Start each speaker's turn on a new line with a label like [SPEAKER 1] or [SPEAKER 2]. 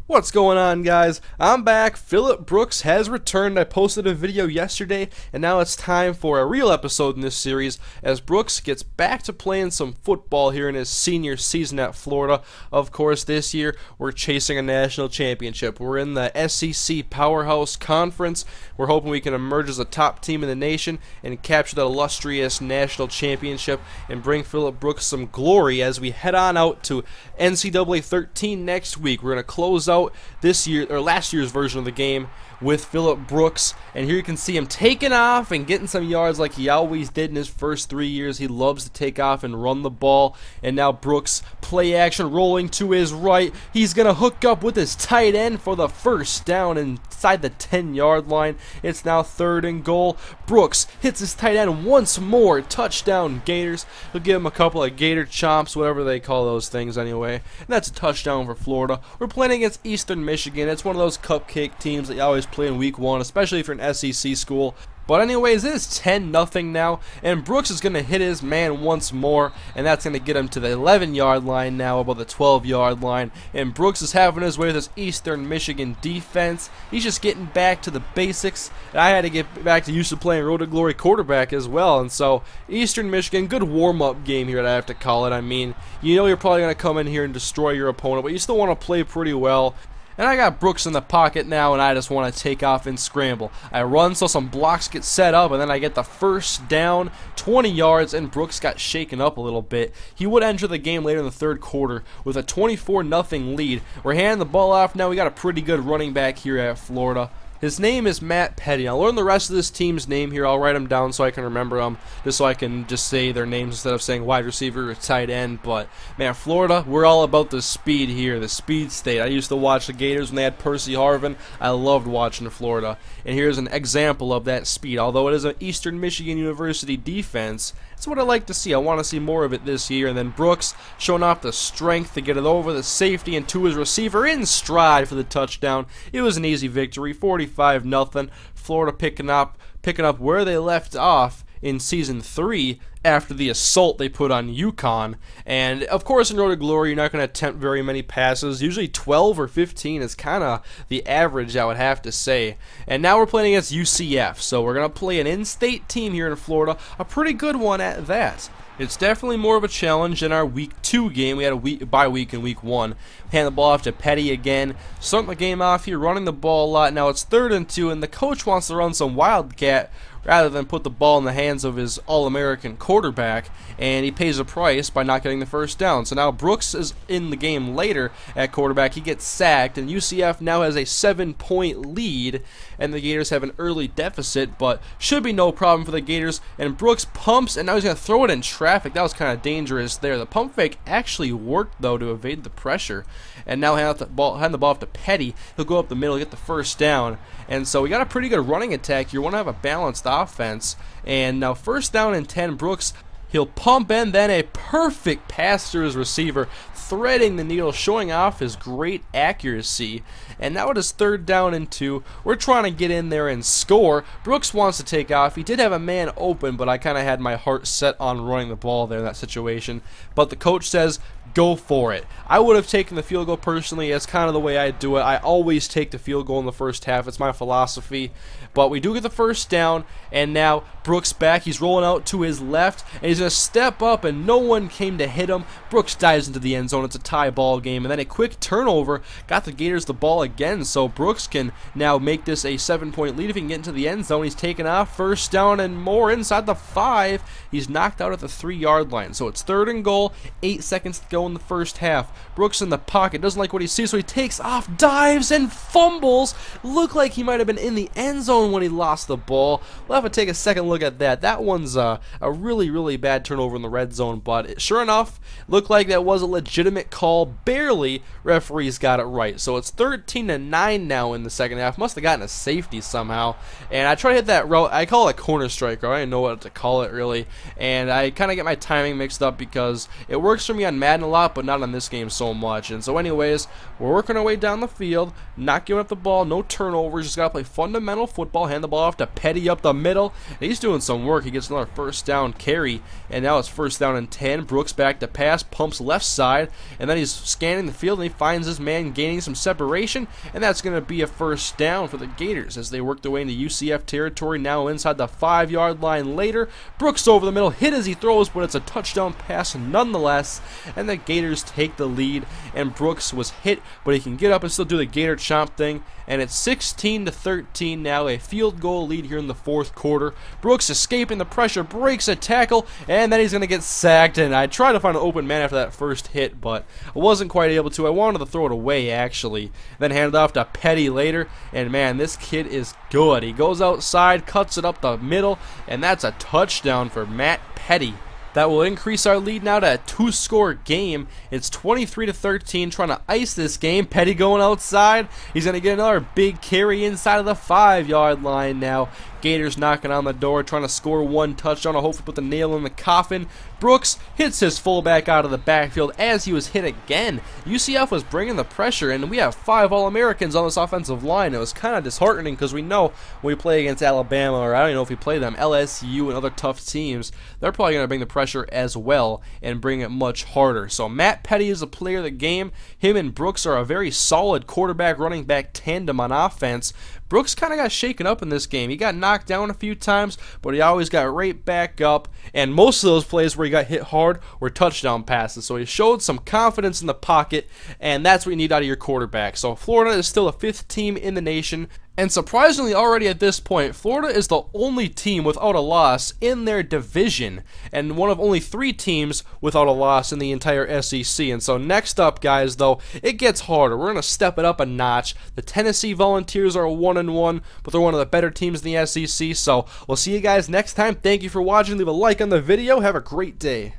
[SPEAKER 1] What's going on, guys? I'm back. Phillip Brooks has returned. I posted a video yesterday, and now it's time for a real episode in this series as Brooks gets back to playing some football here in his senior season at Florida. Of course, this year we're chasing a national championship. We're in the SEC Powerhouse Conference. We're hoping we can emerge as a top team in the nation and capture that illustrious national championship and bring Phillip Brooks some glory as we head on out to NCAA 13 next week. We're going to close out this year or last year's version of the game with Phillip Brooks, and here you can see him taking off and getting some yards like he always did in his first 3 years. He loves to take off and run the ball, and now Brooks play action rolling to his right. He's gonna hook up with his tight end for the first down inside the 10-yard line. It's now 3rd and goal. Brooks hits his tight end once more. Touchdown Gators. He'll give him a couple of Gator chomps, whatever they call those things anyway, and that's a touchdown for Florida. We're playing against Eastern Michigan. It's one of those cupcake teams that you always play in week 1, especially if you're an SEC school. But anyways, it is 10-0 now, and Brooks is going to hit his man once more, and that's going to get him to the 11-yard line now, above the 12-yard line. And Brooks is having his way with this Eastern Michigan defense. He's just getting back to the basics, and I had to get back to used to playing Road to Glory quarterback as well. And so Eastern Michigan, good warm-up game here, I have to call it. I mean, you know you're probably going to come in here and destroy your opponent, but you still want to play pretty well. And I got Brooks in the pocket now, and I just want to take off and scramble. I run so some blocks get set up, and then I get the first down, 20 yards, and Brooks got shaken up a little bit. He would enter the game later in the 3rd quarter with a 24-0 lead. We're handing the ball off now. We got a pretty good running back here at Florida. His name is Matt Petty. I'll learn the rest of this team's name here. I'll write them down so I can remember them, just so I can just say their names instead of saying wide receiver or tight end. But, man, Florida, we're all about the speed here, the speed state. I used to watch the Gators when they had Percy Harvin. I loved watching Florida. And here's an example of that speed. Although it is an Eastern Michigan University defense, it's what I like to see. I want to see more of it this year. And then Brooks showing off the strength to get it over the safety and to his receiver in stride for the touchdown. It was an easy victory, 45-0. Florida picking up where they left off in Season 3 after the assault they put on UConn. And of course in Road to Glory you're not going to attempt very many passes. Usually 12 or 15 is kind of the average, I would have to say. And now we're playing against UCF, so we're going to play an in-state team here in Florida, a pretty good one at that. It's definitely more of a challenge than our Week 2 game. We had a bye week in Week 1. Hand the ball off to Petty again. Starting the game off here, running the ball a lot. Now it's 3rd and 2, and the coach wants to run some wildcat rather than put the ball in the hands of his All-American quarterback, and he pays a price by not getting the first down. So now Brooks is in the game later at quarterback. He gets sacked, and UCF now has a 7-point lead, and the Gators have an early deficit, but should be no problem for the Gators. And Brooks pumps, and now he's going to throw it in traffic. That was kind of dangerous there. The pump fake actually worked, though, to evade the pressure. And now hand the ball off to Petty. He'll go up the middle, get the first down. And so we got a pretty good running attack here. You want to have a balanced offense. And now 1st down and 10, Brooks, he'll pump and then a perfect pass to his receiver, threading the needle, showing off his great accuracy. And now it is 3rd down and 2. We're trying to get in there and score. Brooks wants to take off. He did have a man open, but I kind of had my heart set on running the ball there in that situation. But the coach says, go for it. I would have taken the field goal personally. It's kind of the way I do it. I always take the field goal in the first half. It's my philosophy. But we do get the first down, and now Brooks back. He's rolling out to his left, and he's going to step up, and no one came to hit him. Brooks dives into the end zone. It's a tie ball game, and then a quick turnover got the Gators the ball again, so Brooks can now make this a 7-point lead if he can get into the end zone. He's taken off, 1st down and more inside the 5. He's knocked out at the 3-yard line, so it's 3rd and goal, 8 seconds to go in the first half. Brooks in the pocket, doesn't like what he sees, so he takes off, dives, and fumbles. Looked like he might have been in the end zone when he lost the ball. We'll have to take a second look at that. That one's a really, really bad turnover in the red zone, but sure enough, looked like that was a legitimate call. Barely. Referees got it right. So it's 13-9 now in the second half. Must have gotten a safety somehow. And I try to hit that route. I call it a corner striker. I didn't know what to call it really. And I kind of get my timing mixed up because it works for me on Madden a lot, but not in this game so much. And so anyways, we're working our way down the field, not giving up the ball, no turnovers, just got to play fundamental football, hand the ball off to Petty up the middle. And he's doing some work. He gets another first down carry, and now it's first down and 10. Brooks back to pass, pumps left side, and then he's scanning the field, and he finds his man gaining some separation, and that's going to be a first down for the Gators as they work their way into UCF territory, now inside the 5-yard line later. Brooks over the middle, hit as he throws, but it's a touchdown pass nonetheless, and the Gators take the lead, and Brooks was hit, but he can get up and still do the Gator chomp thing, and it's 16-13 now, a field goal lead here in the fourth quarter. Brooks escaping the pressure, breaks a tackle, and then he's going to get sacked, and I tried to find an open man after that first hit, but I wasn't quite able to. I wanted to throw it away, actually. Then hand it off to Petty later, and man, this kid is good. He goes outside, cuts it up the middle, and that's a touchdown for Matt Petty. That will increase our lead now to a 2-score game. It's 23-13, trying to ice this game. Petty going outside. He's going to get another big carry inside of the 5-yard line now. Gators knocking on the door, trying to score one touchdown to hopefully put the nail in the coffin. Brooks hits his fullback out of the backfield as he was hit again. UCF was bringing the pressure, and we have 5 All-Americans on this offensive line. It was kind of disheartening because we know when we play against Alabama, or I don't even know if we play them, LSU and other tough teams, they're probably going to bring the pressure as well and bring it much harder. So Matt Petty is a player of the game. Him and Brooks are a very solid quarterback, running back tandem on offense. Brooks kind of got shaken up in this game. He got knocked down a few times, but he always got right back up, and most of those plays where he got hit hard were touchdown passes. So he showed some confidence in the pocket, and that's what you need out of your quarterback. So Florida is still a 5th team in the nation. And surprisingly, already at this point, Florida is the only team without a loss in their division, and one of only 3 teams without a loss in the entire SEC. And so next up, guys, though, it gets harder. We're going to step it up a notch. The Tennessee Volunteers are 1-1, but they're one of the better teams in the SEC. So we'll see you guys next time. Thank you for watching. Leave a like on the video. Have a great day.